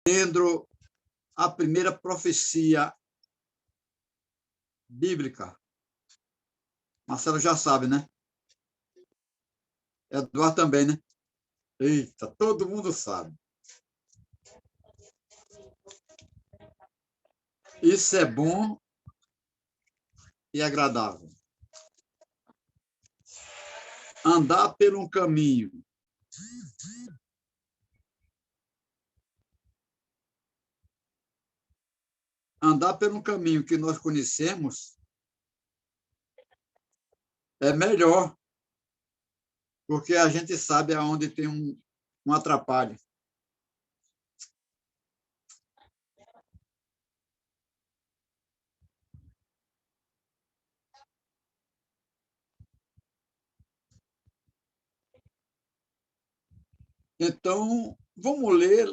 lendo a primeira profecia bíblica. Marcelo já sabe, né? Eduardo também, né? Eita, todo mundo sabe. Isso é bom e agradável. Andar por um caminho que nós conhecemos é melhor, porque a gente sabe aonde tem um atrapalho. Então, vamos ler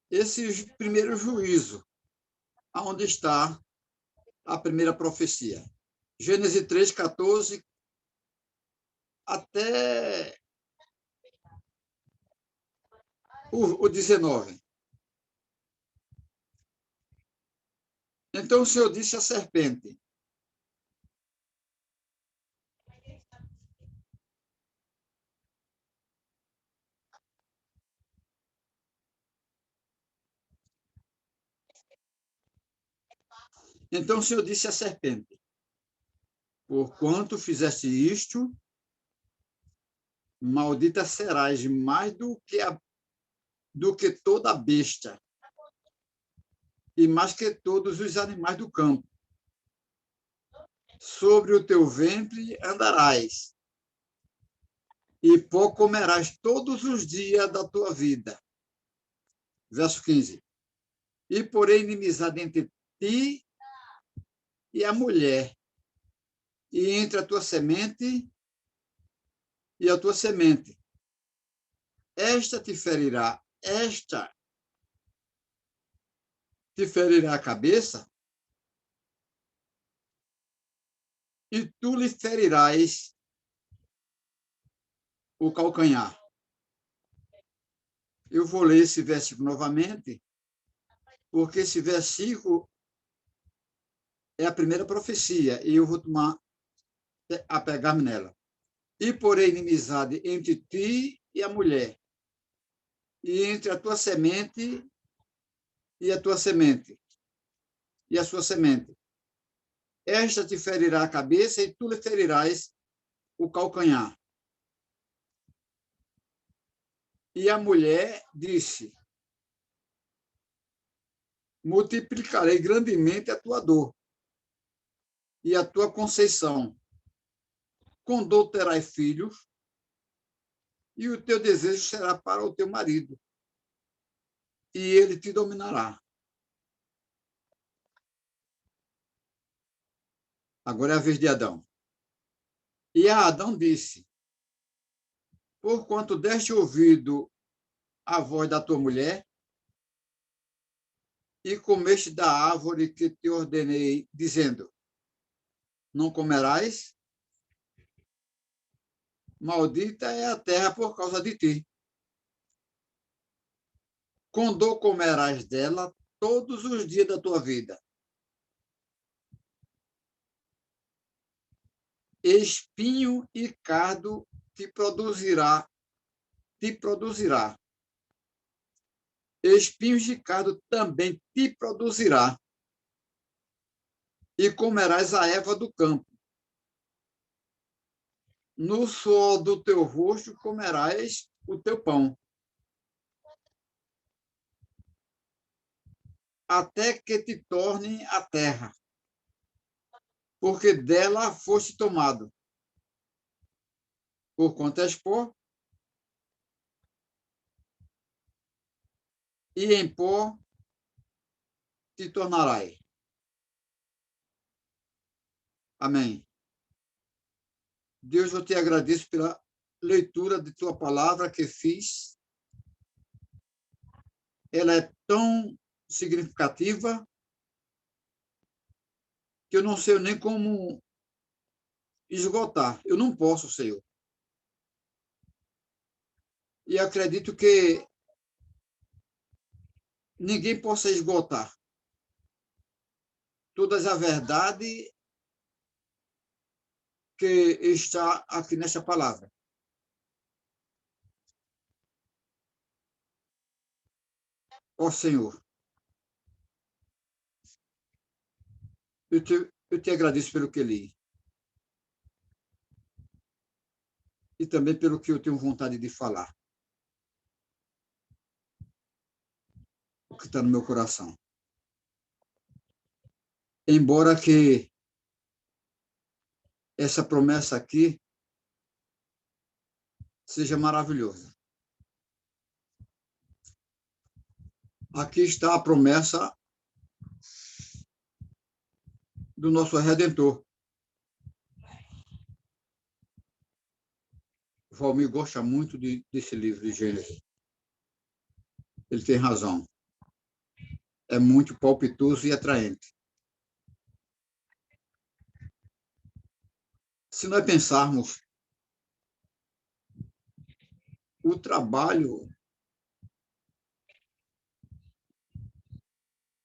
esse primeiro juízo, aonde está a primeira profecia. Gênesis 3, 14 até o 19. Então o Senhor disse à serpente: Então o Senhor disse à serpente: porquanto fizeste isto, maldita serás mais do que toda besta, e mais que todos os animais do campo. Sobre o teu ventre andarás, e pó comerás todos os dias da tua vida. Verso 15. E porém inimizade entre ti e a mulher, e entre a tua semente e a tua semente. Esta te ferirá a cabeça, e tu lhe ferirás o calcanhar. Eu vou ler esse versículo novamente, porque esse versículo é a primeira profecia, e eu vou apegar-me nela. E porém inimizade entre ti e a mulher, e entre a tua semente e a tua semente, e a sua semente. Esta te ferirá a cabeça, e tu lhe ferirás o calcanhar. E a mulher disse: multiplicarei grandemente a tua dor e a tua conceição. Com dor terás filhos, e o teu desejo será para o teu marido, e ele te dominará. Agora é a vez de Adão. E a Adão disse: porquanto deste ouvido à voz da tua mulher, e comeste da árvore que te ordenei, dizendo: não comerás, maldita é a terra por causa de ti. Com dor comerás dela todos os dias da tua vida. Espinho e cardo te produzirá. Espinhos de cardo também te produzirá. E comerás a erva do campo. No suor do teu rosto comerás o teu pão, até que te torne a terra, porque dela foste tomado. Porquanto és pó, e em pó te tornarás. Amém. Deus, eu te agradeço pela leitura de tua palavra que fiz. Ela é tão significativa que eu não sei nem como esgotar. Eu não posso, Senhor. E acredito que ninguém possa esgotar toda a verdade que está aqui nessa palavra. Ó Senhor, eu te agradeço pelo que li e também pelo que eu tenho vontade de falar, o que está no meu coração. Embora que essa promessa aqui seja maravilhosa. Aqui está a promessa do nosso Redentor. Valmir gosta muito desse livro de Gênesis. Ele tem razão. É muito palpitoso e atraente. Se nós pensarmos o trabalho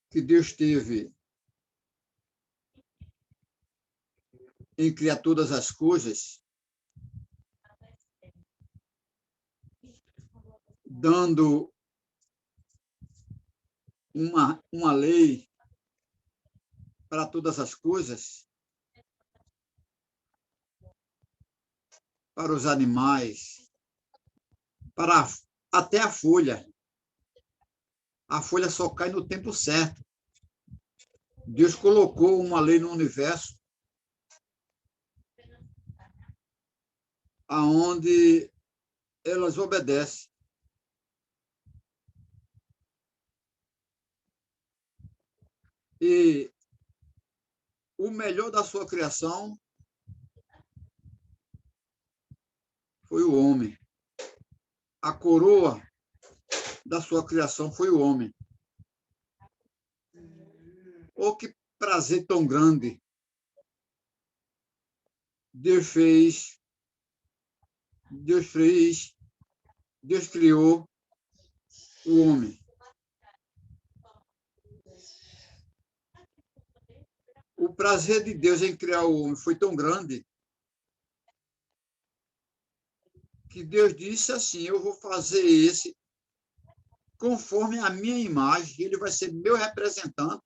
que Deus teve em criar todas as coisas, dando uma lei para todas as coisas, para os animais, para até a folha. A folha só cai no tempo certo. Deus colocou uma lei no universo aonde elas obedecem. E o melhor da sua criação foi o homem. A coroa da sua criação foi o homem. Oh, que prazer tão grande Deus fez, Deus criou o homem. O prazer de Deus em criar o homem foi tão grande que Deus disse assim: eu vou fazer esse conforme a minha imagem, ele vai ser meu representante.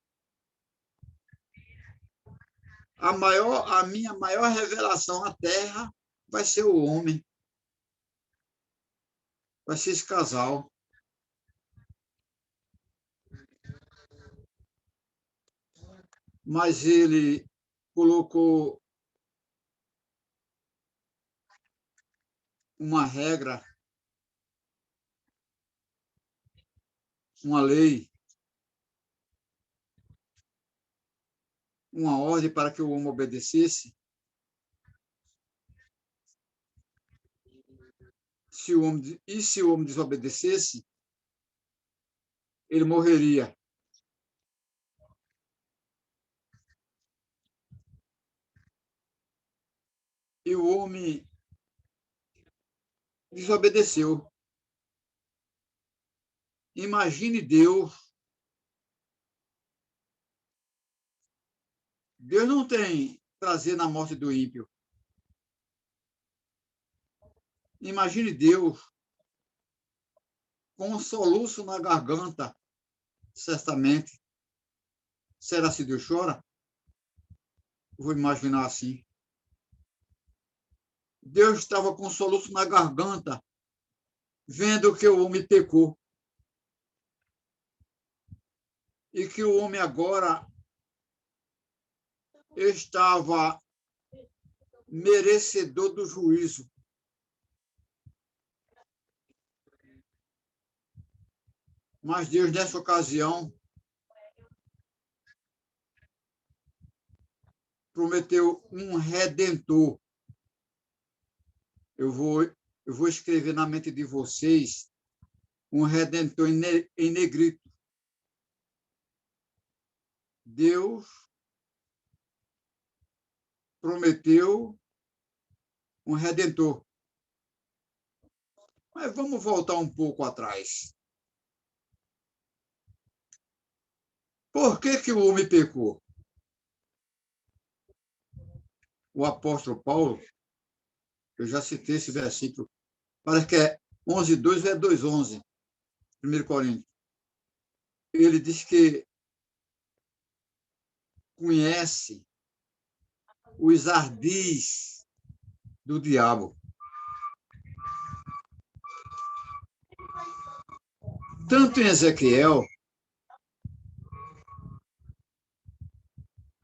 A minha maior revelação à Terra vai ser o homem. Vai ser esse casal. Mas ele colocou uma regra, uma lei, uma ordem para que o homem obedecesse. Se o homem desobedecesse, ele morreria. E o homem desobedeceu. Imagine Deus. Deus não tem prazer na morte do ímpio. Imagine Deus com um soluço na garganta, certamente. Será se Deus chora? Vou imaginar assim. Deus estava com um soluço na garganta, vendo que o homem pecou. E que o homem agora estava merecedor do juízo. Mas Deus, nessa ocasião, prometeu um redentor. Eu vou escrever na mente de vocês um redentor em negrito. Deus prometeu um redentor. Mas vamos voltar um pouco atrás. Por que o homem pecou? O apóstolo Paulo, eu já citei esse versículo, parece que é 11:2 ou é 2:11, 1 Coríntios. Ele diz que conhece os ardis do diabo. Tanto em Ezequiel,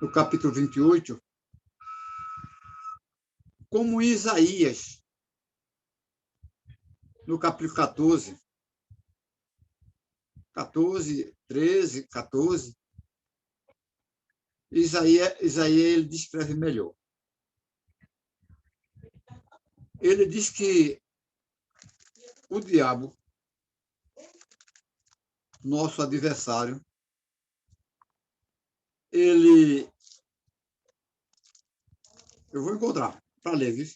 no capítulo 28, como em Isaías, no capítulo 14, 13, 14, Isaías ele descreve melhor. Ele diz que o diabo, nosso adversário, ele... Eu vou encontrar para ler, viu?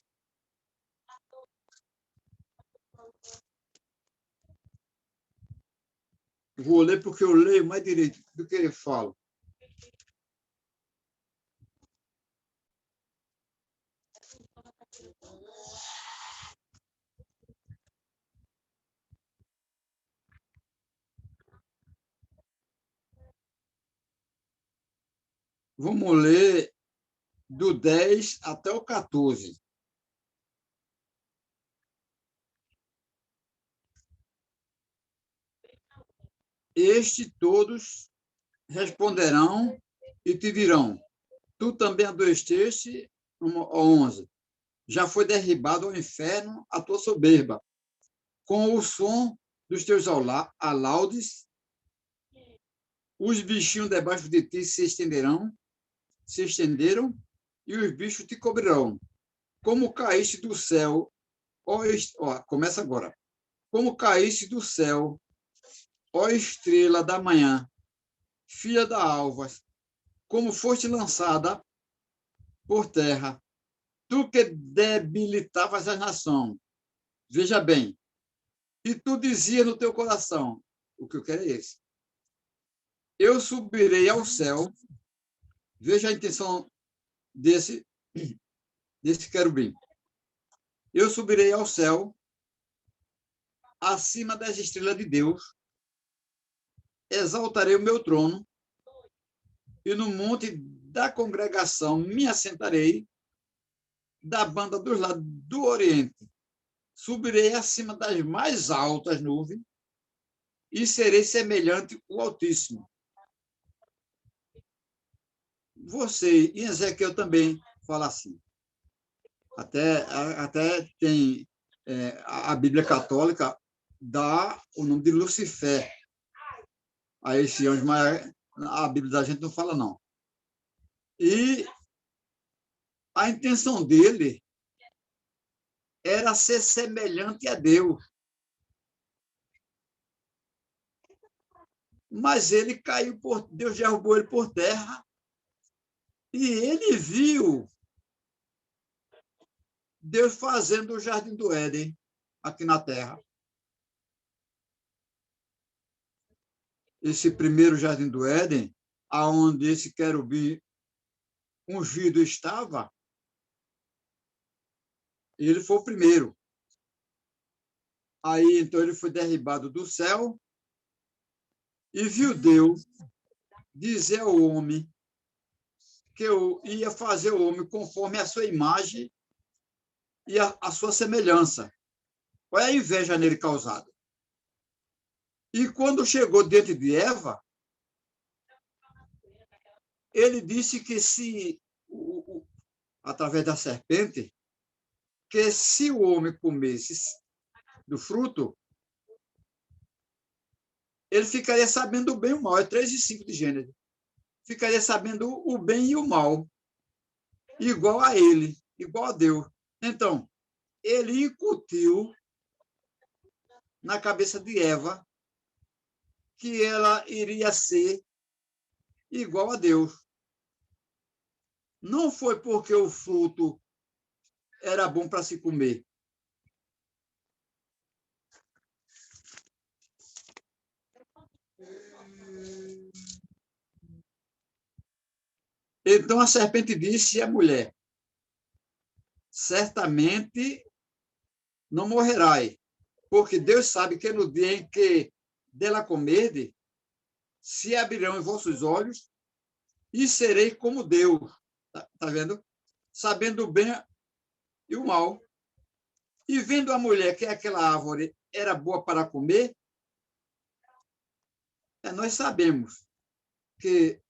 Vou ler porque eu leio mais direito do que eu falo. Vamos ler do 10 até o 14. Estes todos responderão e te dirão: tu também adoeceste, 11. Já foi derribado ao inferno a tua soberba. Com o som dos teus alaudes, os bichinhos debaixo de ti se estenderam, e os bichos te cobrirão. Como caíste do céu, começa agora. Como caíste do céu, ó estrela da manhã, filha da alva, como foste lançada por terra, tu que debilitavas a nação. Veja bem, e tu dizia no teu coração, o que eu quero é esse: eu subirei ao céu. Veja a intenção desse querubim. Eu subirei ao céu, acima das estrelas de Deus, exaltarei o meu trono, e no monte da congregação me assentarei, da banda dos lados do Oriente. Subirei acima das mais altas nuvens e serei semelhante ao Altíssimo. Você, em Ezequiel também fala assim. Até tem a Bíblia Católica dá o nome de Lucifer a esse anjo, mas a Bíblia da gente não fala, não. E a intenção dele era ser semelhante a Deus. Mas ele caiu Deus derrubou ele por terra e ele viu Deus fazendo o jardim do Éden aqui na terra. Esse primeiro jardim do Éden, aonde esse querubim ungido estava, ele foi o primeiro. Aí, então, ele foi derribado do céu e viu Deus dizer ao homem que eu ia fazer o homem conforme a sua imagem e a sua semelhança. Olha a inveja nele causada. E quando chegou diante de Eva, ele disse que através da serpente, que se o homem comesse do fruto, ele ficaria sabendo o bem e o mal. É 3:5 de Gênesis. Ficaria sabendo o bem e o mal, igual a ele, igual a Deus. Então, ele incutiu na cabeça de Eva que ela iria ser igual a Deus. Não foi porque o fruto era bom para se comer. Então a serpente disse à mulher: certamente não morrerai, porque Deus sabe que no dia em que dela comerdes, se abrirão os vossos olhos e serei como Deus. Tá vendo? Sabendo o bem e o mal. E vendo a mulher que aquela árvore era boa para comer, nós sabemos que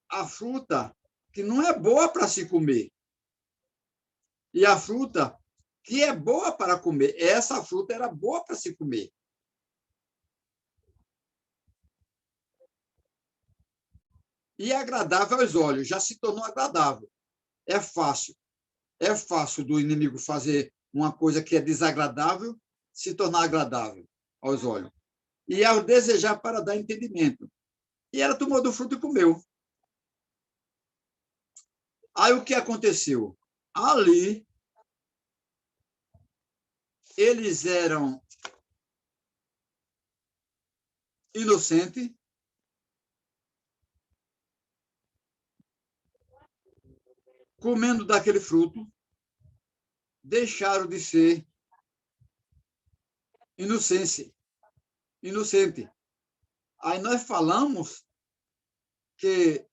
a fruta que não é boa para se comer e a fruta que é boa para comer, essa fruta era boa para se comer. E agradável aos olhos, já se tornou agradável. É fácil. É fácil do inimigo fazer uma coisa que é desagradável se tornar agradável aos olhos. E ao desejar para dar entendimento. E ela tomou do fruto e comeu. Aí o que aconteceu? Ali, eles eram inocentes, comendo daquele fruto, deixaram de ser inocente. Aí nós falamos que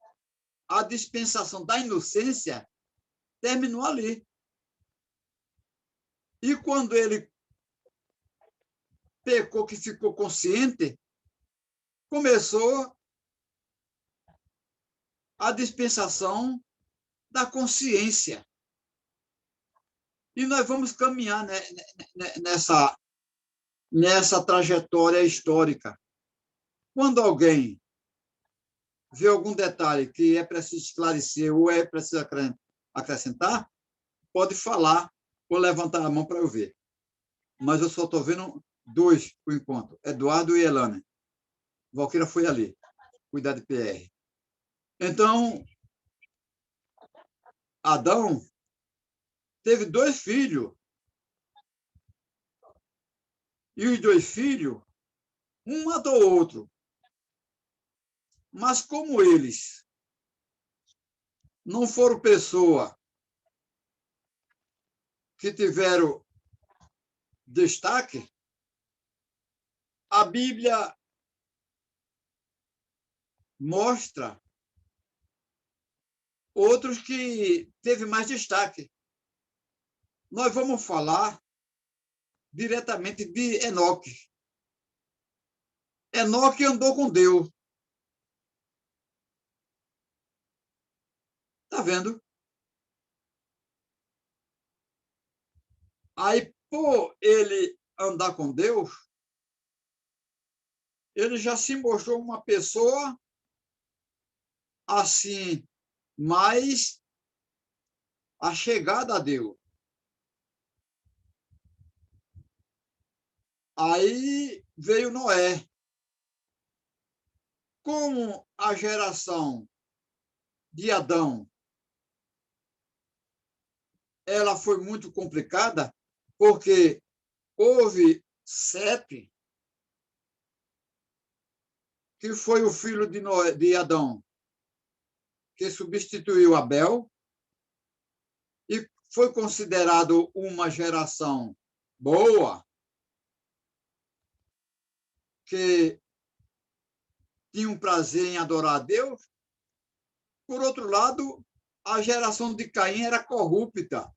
a dispensação da inocência terminou ali. E quando ele pecou, que ficou consciente, começou a dispensação da consciência. E nós vamos caminhar nessa trajetória histórica. Quando alguém vê algum detalhe que é preciso esclarecer ou é preciso acrescentar, pode falar ou levantar a mão para eu ver. Mas eu só estou vendo dois, por enquanto, Eduardo e Elane. Valquíria foi ali, cuidar de PR. Então, Adão teve 2 filhos. E os 2 filhos, um matou o outro. Mas como eles não foram pessoas que tiveram destaque, a Bíblia mostra outros que teve mais destaque. Nós vamos falar diretamente de Enoque. Enoque andou com Deus. Está vendo? Aí, por ele andar com Deus, ele já se mostrou uma pessoa assim, mais achegada a Deus. Aí veio Noé. Como a geração de Adão ela foi muito complicada, porque houve Sete, que foi o filho de Adão, que substituiu Abel, e foi considerado uma geração boa, que tinha um prazer em adorar a Deus. Por outro lado, a geração de Caim era corrupta.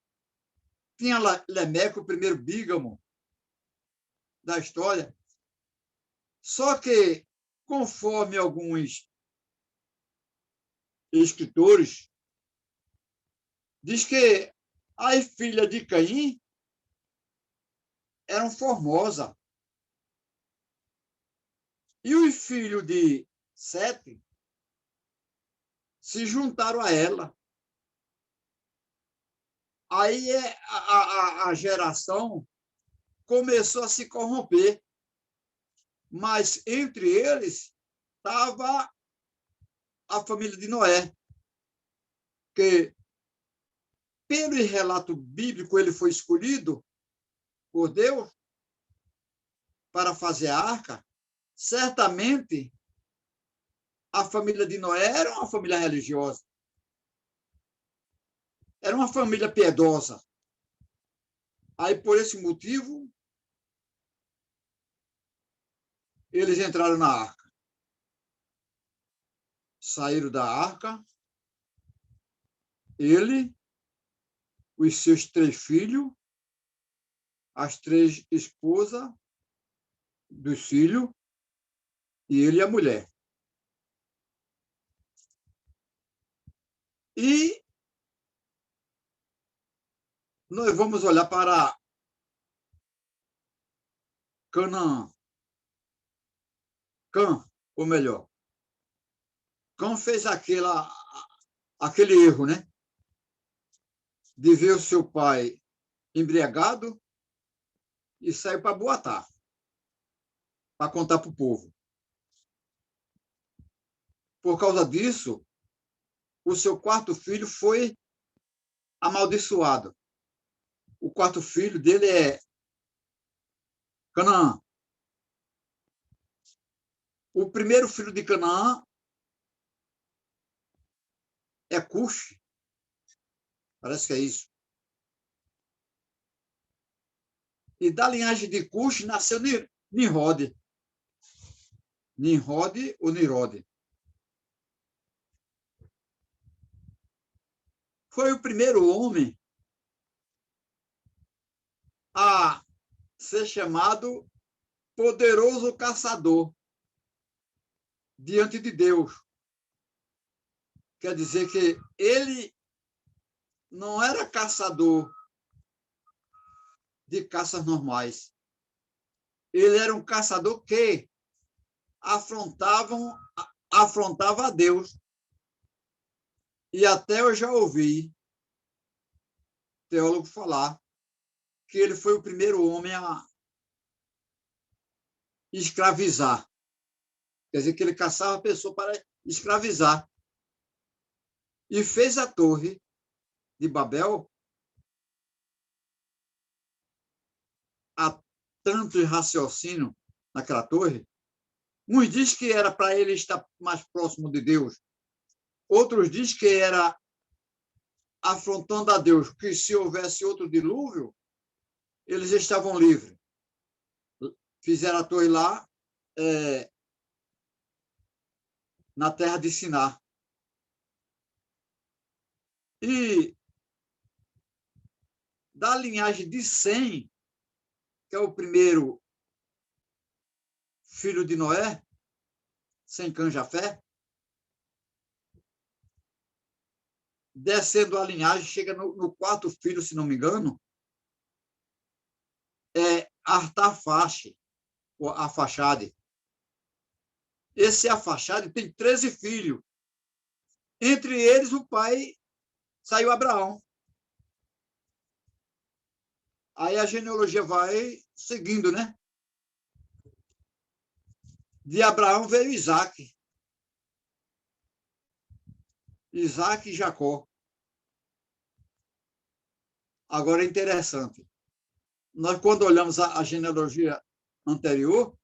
Tinha Lemeco, o primeiro bígamo da história. Só que, conforme alguns escritores, diz que as filhas de Caim eram formosas. E os filhos de Sete se juntaram a ela. Aí a geração começou a se corromper. Mas entre eles estava a família de Noé, que, pelo relato bíblico, ele foi escolhido por Deus para fazer a arca. Certamente, a família de Noé era uma família religiosa. Era uma família piedosa. Aí, por esse motivo, eles entraram na arca. Saíram da arca, ele, os seus 3 filhos, as 3 esposas dos filhos, e ele e a mulher. E nós vamos olhar para Canaã. Cã, ou melhor, Cã fez aquele erro, né? De ver o seu pai embriagado e saiu para boatar, para contar para o povo. Por causa disso, o seu 4º filho foi amaldiçoado. O 4º filho dele é Canaã. O primeiro filho de Canaã é Cuxi. Parece que é isso. E da linhagem de Cuxi nasceu Nimrod. Nimrod ou Nirode. Foi o primeiro homem a ser chamado poderoso caçador diante de Deus. Quer dizer que ele não era caçador de caças normais. Ele era um caçador que afrontava a Deus. E até eu já ouvi teólogo falar que ele foi o primeiro homem a escravizar. Quer dizer, que ele caçava a pessoa para escravizar. E fez a torre de Babel há tanto raciocínio naquela torre. Uns diz que era para ele estar mais próximo de Deus. Outros diz que era afrontando a Deus, que se houvesse outro dilúvio, eles estavam livres. Fizeram a torre lá, na terra de Siná. E da linhagem de Sem, que é o primeiro filho de Noé, Sem, Cã, Jafé, descendo a linhagem, chega no 4º filho, se não me engano, é Artafaxe, ou Afaxade. Esse Afaxade tem 13 filhos. Entre eles, o pai saiu Abraão. Aí a genealogia vai seguindo, né? De Abraão veio Isaac. Isaac e Jacó. Agora é interessante. Nós, quando olhamos a genealogia anterior,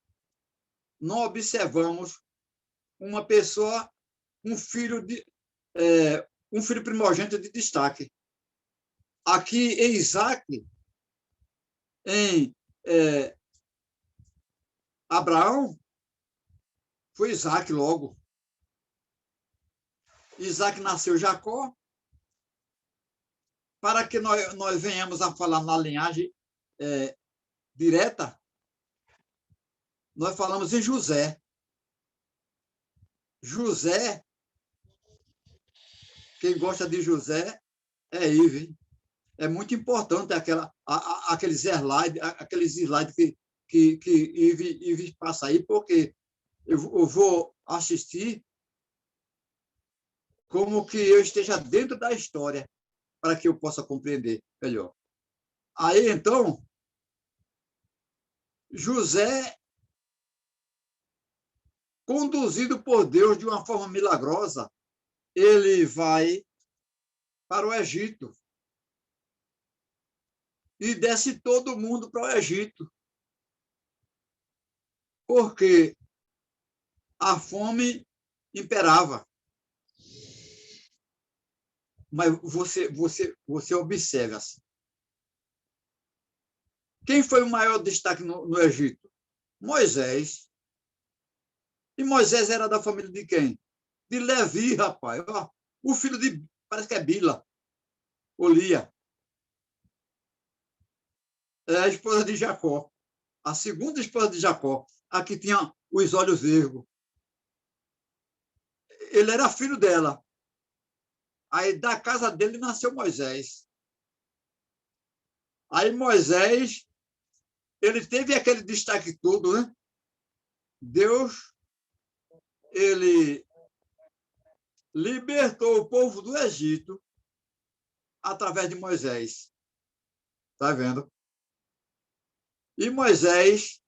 não observamos uma pessoa, um filho primogênito de destaque. Aqui em Isaac, em Abraão, foi Isaac logo. Isaac nasceu Jacó, para que nós venhamos a falar na linhagem direta, nós falamos em José. José, quem gosta de José é Ive. É muito importante aqueles slides que Ive passa aí, porque eu vou assistir como que eu esteja dentro da história, para que eu possa compreender melhor. Aí, então, José, conduzido por Deus de uma forma milagrosa, ele vai para o Egito. E desce todo mundo para o Egito. Porque a fome imperava. Mas você observa assim. Quem foi o maior destaque no Egito? Moisés. E Moisés era da família de quem? De Levi, rapaz. Ó, o filho de, parece que é Bila, ou Lia. É a esposa de Jacó. A segunda esposa de Jacó. A que tinha os olhos verdes. Ele era filho dela. Aí da casa dele nasceu Moisés. Aí Moisés, ele teve aquele destaque todo, né? Deus, ele libertou o povo do Egito através de Moisés. Tá vendo? E Moisés,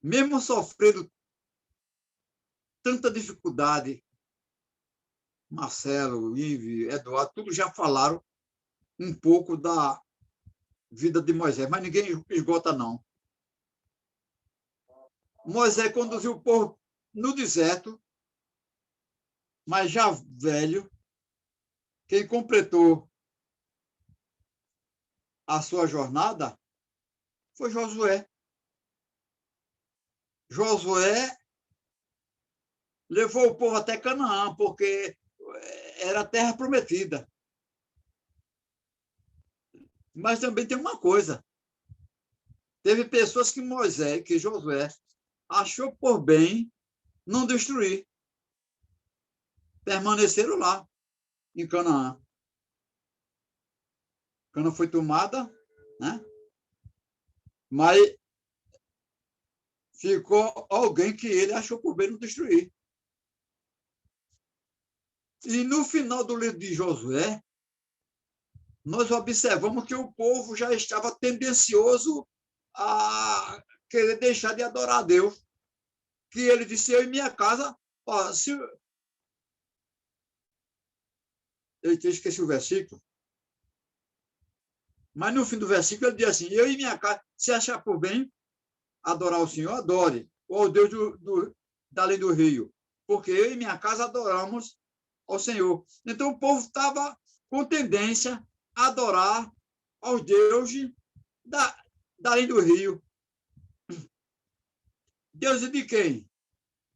mesmo sofrendo tanta dificuldade, Marcelo, Ive, Eduardo, todos já falaram um pouco da vida de Moisés, mas ninguém esgota, não. Moisés conduziu o povo no deserto, mas já velho, quem completou a sua jornada foi Josué. Josué levou o povo até Canaã, porque era a terra prometida. Mas também tem uma coisa. Teve pessoas que Moisés, que Josué, achou por bem não destruir. Permaneceram lá, em Canaã. Canaã foi tomada, né? Mas ficou alguém que ele achou por bem não destruir. E no final do livro de Josué, nós observamos que o povo já estava tendencioso a querer deixar de adorar a Deus. Que ele disse, eu e minha casa, ó, se... Eu esqueci o versículo, mas no fim do versículo ele diz assim, eu e minha casa, se achar por bem adorar o Senhor, adore, ou o Deus dali do rio, porque eu e minha casa adoramos ao Senhor. Então o povo estava com tendência a adorar aos deuses dali do rio. Deus de quem?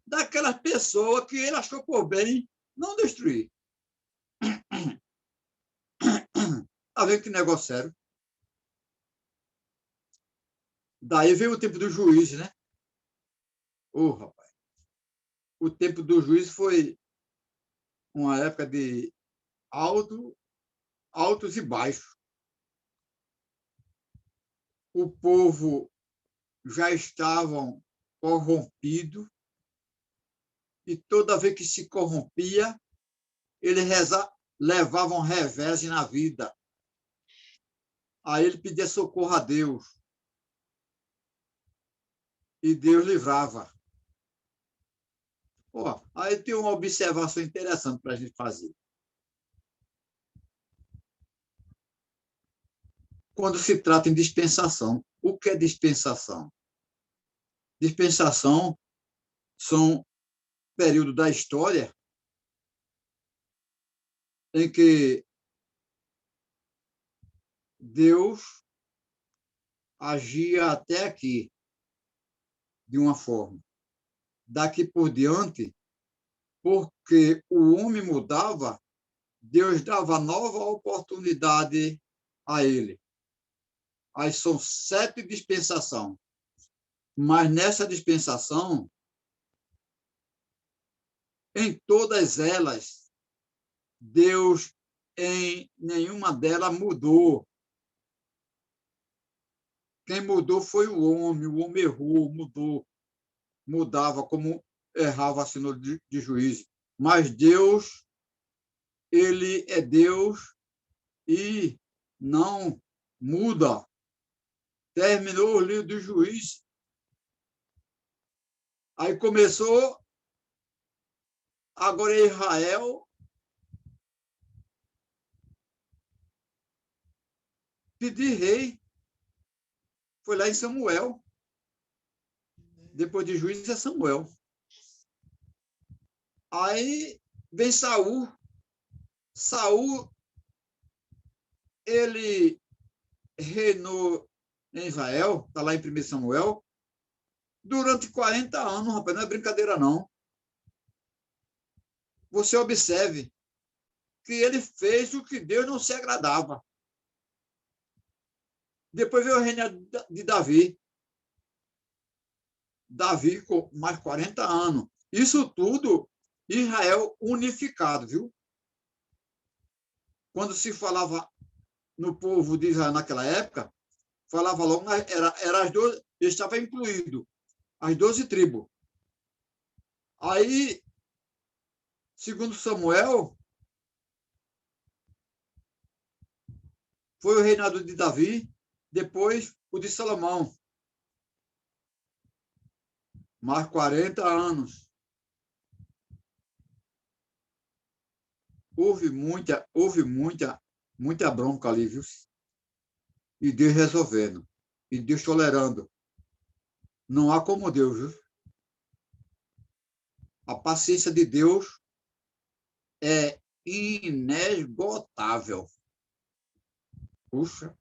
Daquelas pessoas que ele achou por bem não destruir. Está vendo que negócio sério? Daí veio o tempo do juízo, né? Rapaz. O tempo do juízo foi uma época de altos e baixos. O povo já estavam corrompido e toda vez que se corrompia, eles levavam revés na vida. Aí ele pedia socorro a Deus e Deus livrava. Aí tem uma observação interessante para a gente fazer. Quando se trata em dispensação, o que é dispensação? Dispensação são períodos da história em que Deus agia até aqui de uma forma. Daqui por diante, porque o homem mudava, Deus dava nova oportunidade a ele. Aí são 7 dispensações. Mas nessa dispensação, em todas elas, Deus em nenhuma delas mudou. Quem mudou foi o homem errou, mudava como errava assim no de juízo. Mas Deus, ele é Deus e não muda. Terminou o livro do juiz. Aí começou, agora Israel pedir rei. Foi lá em Samuel. Depois de juiz é Samuel. Aí vem Saul. Saul, ele reinou em Israel, está lá em 1 Samuel, durante 40 anos, rapaz, não é brincadeira, não. Você observe que ele fez o que Deus não se agradava. Depois veio o reino de Davi. Davi com mais 40 anos. Isso tudo, Israel unificado, viu? Quando se falava no povo de Israel naquela época, falava logo, era as 12, estava incluído as 12 tribos. Aí, segundo Samuel, foi o reinado de Davi, depois o de Salomão. Mais 40 anos. Houve muita bronca ali, viu? E Deus resolvendo. E Deus tolerando. Não há como Deus, viu? A paciência de Deus é inesgotável. Puxa.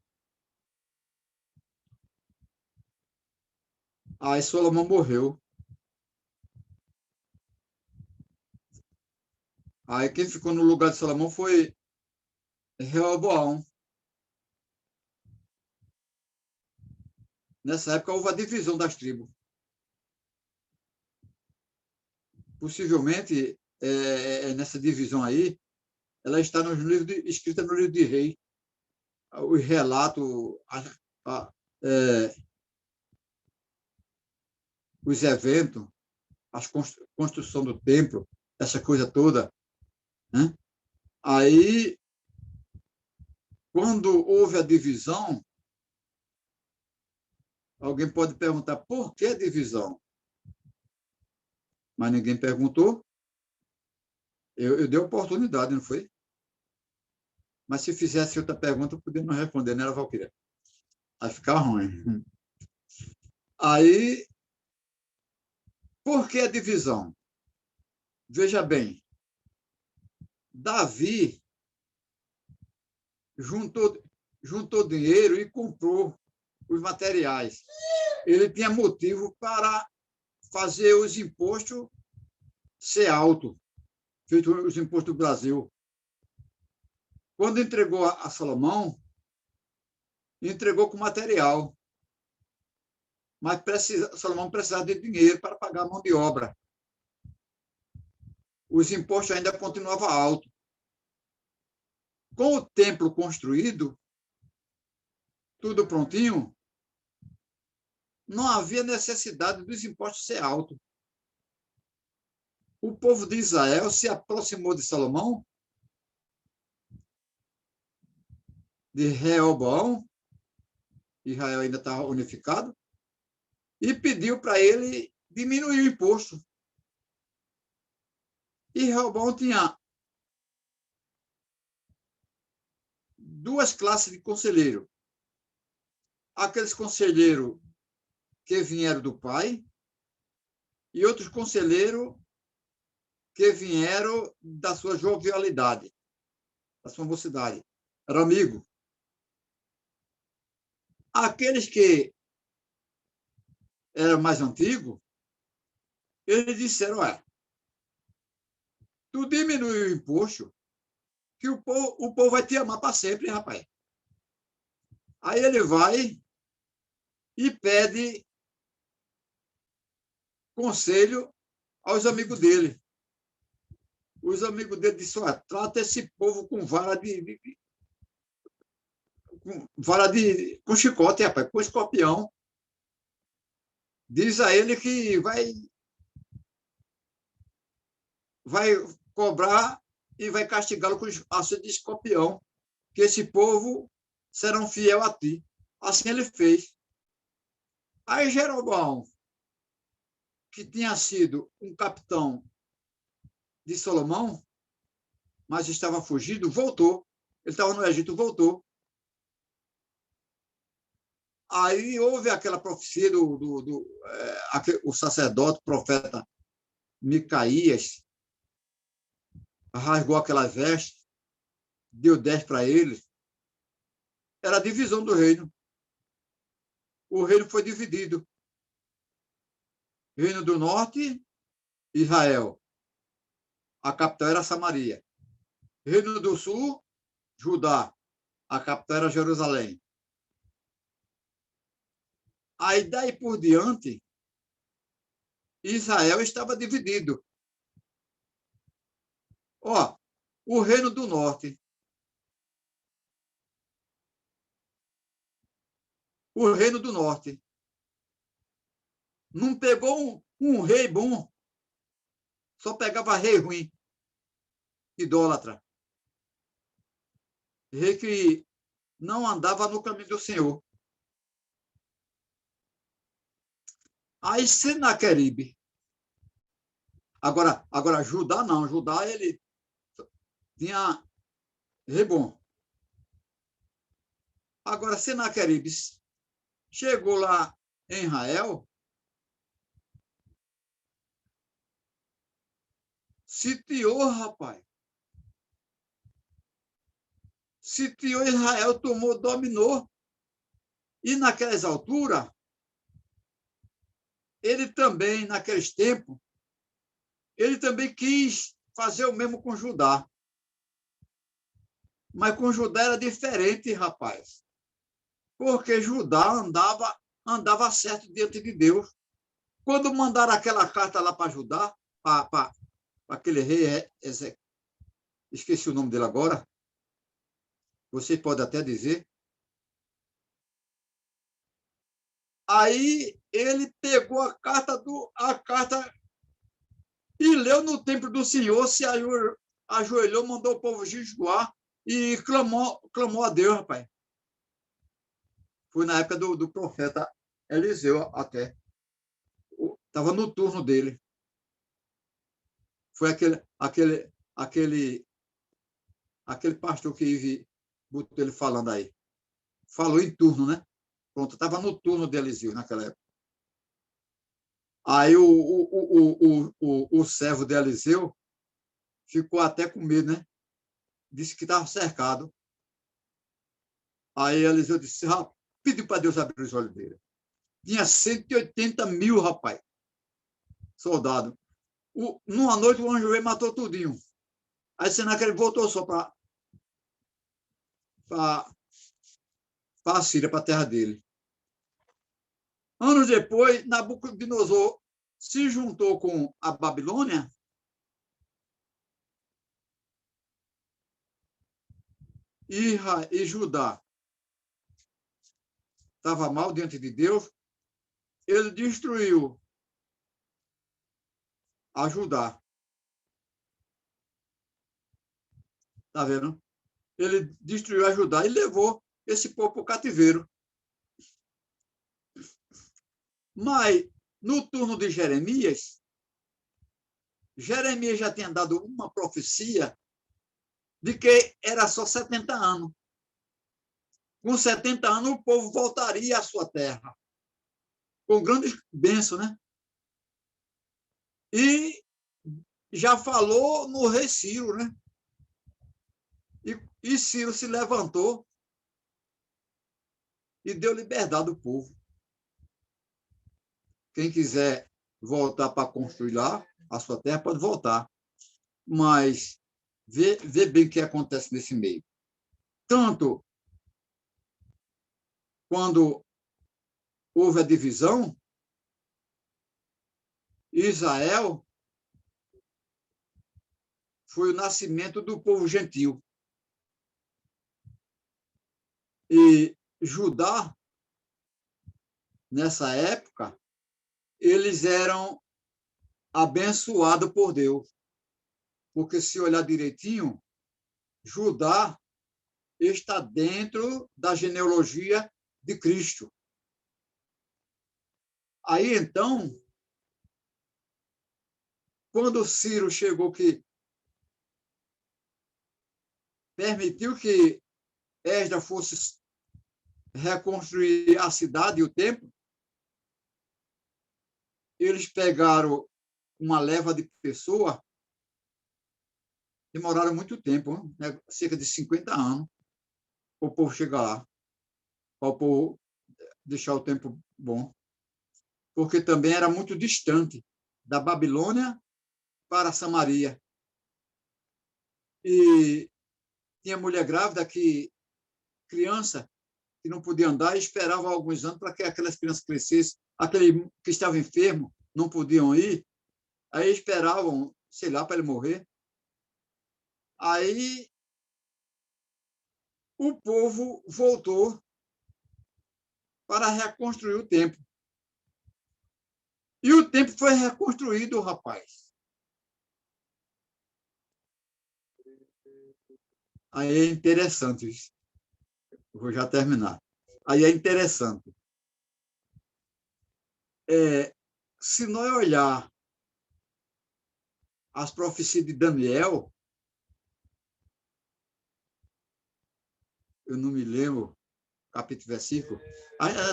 Aí Salomão morreu. Aí quem ficou no lugar de Salomão foi Reoboão. Nessa época houve a divisão das tribos. Possivelmente, nessa divisão aí, ela está nos escrita no livro de Rei. Os relatos, os eventos, a construção do templo, essa coisa toda. Né? Aí, quando houve a divisão, alguém pode perguntar por que a divisão? Mas ninguém perguntou. Eu dei oportunidade, não foi? Mas se fizesse outra pergunta, eu podia não responder, né, Valquíria? Vai ficar ruim. Aí, por que a divisão? Veja bem, Davi juntou dinheiro e comprou os materiais. Ele tinha motivo para fazer os impostos ser alto, feito os impostos do Brasil. Quando entregou a Salomão, entregou com material. Mas Salomão precisava de dinheiro para pagar a mão de obra. Os impostos ainda continuavam altos. Com o templo construído, tudo prontinho, não havia necessidade dos impostos ser altos. O povo de Israel se aproximou de Salomão, de Reoboão, Israel ainda estava unificado, e pediu para ele diminuir o imposto. E Reoboão tinha duas classes de conselheiro. Aqueles conselheiros que vieram do pai e outros conselheiros que vieram da sua jovialidade, da sua mocidade. Era amigo. Aqueles que eram mais antigos, eles disseram, tu diminui o imposto, que o povo vai te amar para sempre, rapaz. Aí ele vai e pede conselho aos amigos dele. Os amigos dele disseram, trata esse povo com com chicote, rapaz, com escorpião. Diz a ele que vai cobrar e vai castigá-lo com aço de escorpião, que esse povo serão fiel a ti. Assim ele fez. Aí Jeroboão, que tinha sido um capitão de Salomão, mas estava fugido, voltou. Ele estava no Egito, voltou. Aí houve aquela profecia o sacerdote, profeta Micaías, rasgou aquela veste, deu 10 para ele. Era a divisão do reino. O reino foi dividido. Reino do Norte, Israel. A capital era Samaria. Reino do Sul, Judá. A capital era Jerusalém. Aí, daí por diante, Israel estava dividido. Ó, o Reino do Norte. O Reino do Norte. Não pegou um rei bom, só pegava rei ruim, idólatra. Rei que não andava no caminho do Senhor. Aí Senaqueribe. Agora Judá não. Judá ele tinha rei bom. Agora Senaqueribe chegou lá em Israel, sitiou, rapaz. Sitiou Israel, tomou, dominou. E naquelas alturas, ele também, naqueles tempos, ele também quis fazer o mesmo com Judá. Mas com Judá era diferente, rapaz. Porque Judá andava certo diante de Deus. Quando mandaram aquela carta lá para Judá, para aquele rei, esqueci o nome dele agora, você pode até dizer. Aí ele pegou a carta e leu no templo do Senhor, se ajoelhou, mandou o povo jejuar e clamou a Deus, rapaz. Foi na época do profeta Eliseu até. Estava no turno dele. Foi aquele pastor que botou ele falando aí. Falou em turno, né? Pronto, estava no turno de Eliseu naquela época. Aí o servo de Eliseu ficou até com medo, né? Disse que estava cercado. Aí Eliseu disse, pediu para Deus abrir os olhos dele. Tinha 180 mil, rapaz, soldado. Numa noite, o anjo veio e matou tudinho. Aí Senaqueribe voltou só para a Síria, para a terra dele. Anos depois, Nabucodonosor se juntou com a Babilônia e Judá estava mal diante de Deus, ele destruiu a Judá. Está vendo? Ele destruiu a Judá e levou esse povo para o cativeiro. Mas, no turno de Jeremias já tinha dado uma profecia de que era só 70 anos. Com 70 anos, o povo voltaria à sua terra. Com grandes bênçãos, né? E já falou no rei Ciro, né? E Ciro se levantou e deu liberdade ao povo. Quem quiser voltar para construir lá a sua terra, pode voltar. Mas vê bem o que acontece nesse meio. Tanto quando houve a divisão, Israel foi o nascimento do povo gentil. E Judá, nessa época, eles eram abençoados por Deus. Porque, se olhar direitinho, Judá está dentro da genealogia de Cristo. Aí, então, quando Ciro chegou, que permitiu que Esdras fosse reconstruir a cidade e o templo, eles pegaram uma leva de pessoas demoraram muito tempo, né? Cerca de 50 anos, para o povo chegar lá, para o povo deixar o tempo bom, porque também era muito distante da Babilônia para Samaria. E tinha mulher grávida criança, que não podia andar, e esperava alguns anos para que aquelas crianças crescessem. Aquele que estava enfermo, não podiam ir, aí esperavam, sei lá, para ele morrer. Aí o povo voltou para reconstruir o templo. E o templo foi reconstruído, rapaz. Aí é interessante isso. Vou já terminar. Aí é interessante. Se nós olhar as profecias de Daniel, eu não me lembro, capítulo, versículo,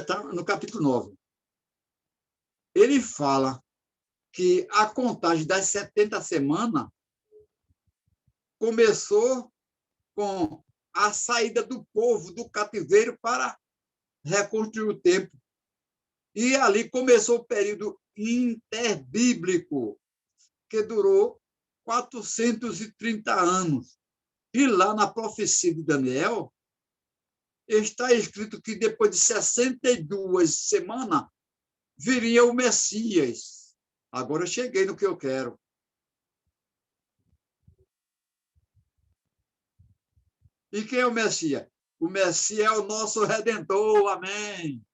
está no capítulo 9. Ele fala que a contagem das 70 semanas começou com a saída do povo do cativeiro para reconstruir o templo. E ali começou o período interbíblico, que durou 430 anos. E lá na profecia de Daniel, está escrito que depois de 62 semanas viria o Messias. Agora eu cheguei no que eu quero. E quem é o Messias? O Messias é o nosso Redentor, amém.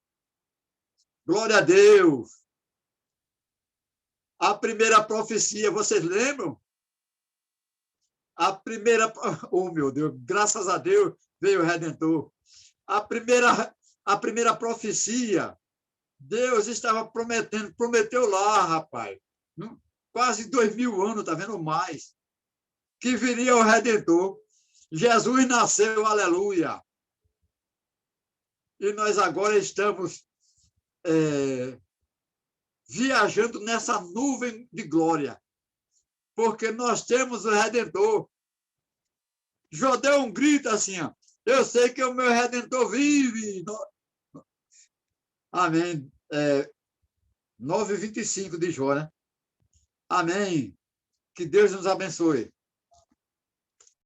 Glória a Deus. A primeira profecia, vocês lembram? A primeira, oh meu Deus, graças a Deus veio o Redentor. A primeira profecia, Deus estava prometeu lá, rapaz, quase 2000 anos, tá vendo mais, que viria o Redentor. Jesus nasceu, aleluia. E nós agora estamos viajando nessa nuvem de glória, porque nós temos o Redentor. Jó deu um grito assim, ó, eu sei que o meu Redentor vive. Amém. 9:25 de Jó, né? Amém. Que Deus nos abençoe.